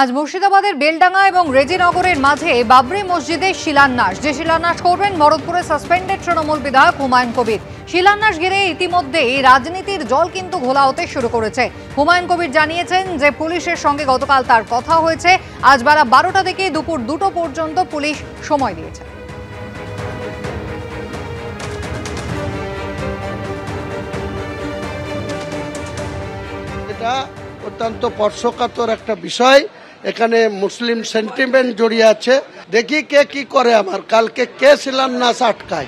আজ মুর্শিদাবাদের বেলডাঙ্গা এবং রেজিনগরের মাঝে বাবরি মসজিদে শিলান্যাস, যে শিলান্যাস করবেন মরদপুরের সাসপেন্ডেড তৃণমূল বিধায়ক হুমায়ুন কবির। শিলান্যাস ঘিরে ইতিমধ্যেই রাজনীতির জল কিন্তু ঘোলা হতে শুরু করেছে। হুমায়ুন কবির জানিয়েছেন যে পুলিশের সঙ্গে গতকাল তার কথা হয়েছে। আজ বেলা 12টা থেকে দুপুর 2টো পর্যন্ত পুলিশ সময় দিয়েছে। এটা অত্যন্ত স্পর্শকাতর একটা বিষয়। এখানে মুসলিম সেন্টিমেন্ট জড়িয়ে আছে। দেখি কে কি করে। আমার কালকে কে শিলান্যাস আটকায়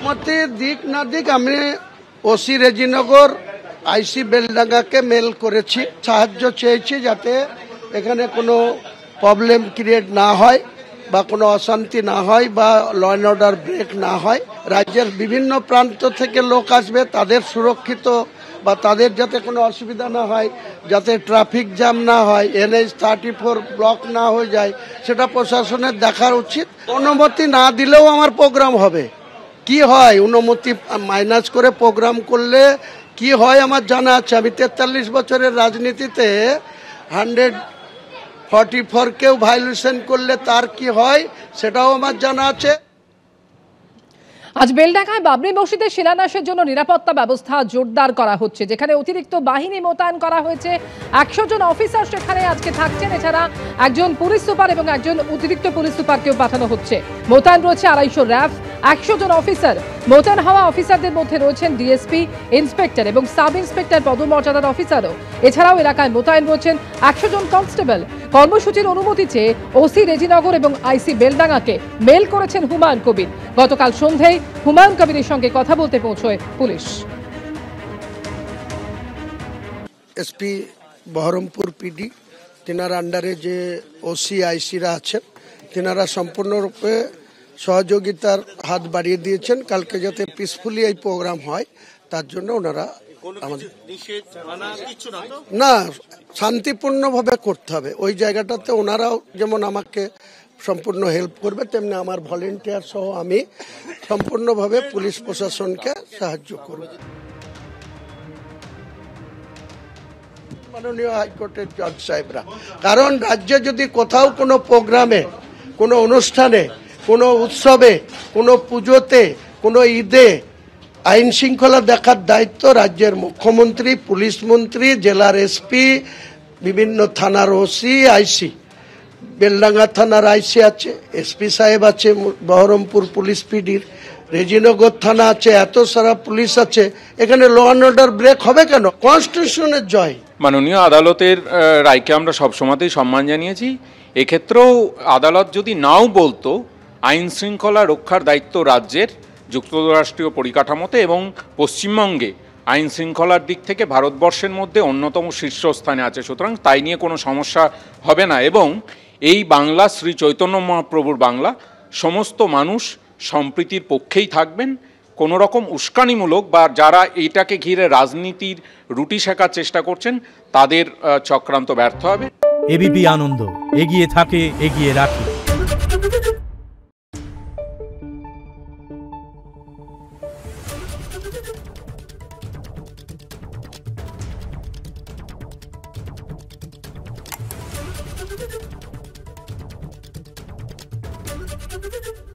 দিক না দিক, আমি ওসি রেজিনগর আইসি বেলডাঙ্গাকে মেল করেছি, সাহায্য চেয়েছি যাতে এখানে কোনো প্রবলেম ক্রিয়েট না হয় বা কোনো অশান্তি না হয় বা ল অ্যান্ড অর্ডার ব্রেক না হয়। রাজ্যের বিভিন্ন প্রান্ত থেকে লোক আসবে, তাদের সুরক্ষিত বা তাদের যাতে কোনো অসুবিধা না হয়, যাতে ট্রাফিক জ্যাম না হয়, NH-34 ব্লক না হয়ে যায়, সেটা প্রশাসনের দেখার উচিত। অনুমতি না দিলেও আমার প্রোগ্রাম হবে। কি হয়, অনুমতি মাইনাস করে প্রোগ্রাম করলে কি হয় আমার জানা আছে। আমি 43 বছরের রাজনীতিতে 144 কেও ভায়োলেশন করলে তার কি হয় সেটাও আমার জানা আছে। আজ বেলডাঙ্গায় বাবরি মসজিদের শিলান্যাসের জন্য নিরাপত্তা ব্যবস্থা জোরদার করা হচ্ছে, যেখানে অতিরিক্ত বাহিনী মোতায়েন করা হয়েছে। 100 জন অফিসার সেখানে আজকে থাকছেন। এছাড়া একজন পুলিশ সুপার এবং একজন অতিরিক্ত পুলিশ সুপারকেও পাঠানো হচ্ছে। মোতায়েন রয়েছে 250 র্যাফ। 100 জন অফিসার মোতায়েন হওয়া অফিসারদের মধ্যে রয়েছেন ডিএসপি, ইন্সপেক্টর এবং সাব ইন্সপেক্টর পদমর্যাদার অফিসারও। এছাড়াও এলাকায় মোতায়েন রয়েছেন 100 জন কনস্টেবল। কর্মসূচির অনুমতি চেয়ে ওসি রেজিনগর এবং আইসি বেলডাঙ্গাকে মেল করেছেন হুমায়ুন কবির। গতকাল সন্ধ্যায় হুমায়ুন কবিরের সঙ্গে কথা বলতে পৌঁছয় পুলিশ। এসপি বহরমপুর পিডি, তিনার আন্ডারে যে ওসি আইসিরা আছেন, তিনারা সম্পূর্ণরূপে সহযোগিতার হাত বাড়িয়ে দিয়েছেন। কালকে যাতে পিসফুলি এই প্রোগ্রাম হয় তার জন্য ওনারা আমাদের না শান্তিপূর্ণভাবে করতে হবে। ওই জায়গাটাতে ওনারাও যেমন আমাকে সম্পূর্ণ হেল্প করবে, তেমনি আমার ভলেন্টিয়ার সহ আমি সম্পূর্ণভাবে পুলিশ প্রশাসনকে সাহায্য করব। মাননীয় হাইকোর্টের জজ সাহেবরা, কারণ রাজ্যে যদি কোথাও কোনো প্রোগ্রামে, কোনো অনুষ্ঠানে, কোনো উৎসবে, কোনো পুজোতে, কোনো ঈদে আইন শৃঙ্খলা দেখার দায়িত্ব রাজ্যের মুখ্যমন্ত্রী, পুলিশ মন্ত্রী, জেলার এসপি, বিভিন্ন থানার ওসি, আইসি, বেলডাঙ্গা থানার আইসি আছে, এসপি সাহেব আছে, বহরমপুর পুলিশ পিডির, রেজিনগর থানা আছে, এত সারা পুলিশ আছে। এখানে ল অ্যান্ড অর্ডার ব্রেক হবে কেন? কনস্টিটিউশনের জয়। মাননীয় আদালতের রায়কে আমরা সবসময়তেই সম্মান জানিয়েছি। এক্ষেত্রেও আদালত যদি নাও বলতো, আইন শৃঙ্খলা রক্ষার দায়িত্ব রাজ্যের যুক্তরাষ্ট্রীয় পরিকাঠামোতে এবং পশ্চিমবঙ্গে আইন শৃঙ্খলার দিক থেকে ভারতবর্ষের মধ্যে অন্যতম শীর্ষস্থানে আছে। সুতরাং তাই নিয়ে কোনো সমস্যা হবে না। এবং এই বাংলা শ্রী চৈতন্য মহাপ্রভুর বাংলা, সমস্ত মানুষ সম্প্রীতির পক্ষেই থাকবেন। কোনো রকম উস্কানিমূলক বা যারা এইটাকে ঘিরে রাজনীতির রুটি শেখার চেষ্টা করছেন তাদের চক্রান্ত ব্যর্থ হবে। এবিপি আনন্দ, এগিয়ে থাকে, এগিয়ে রাখে। Thank you.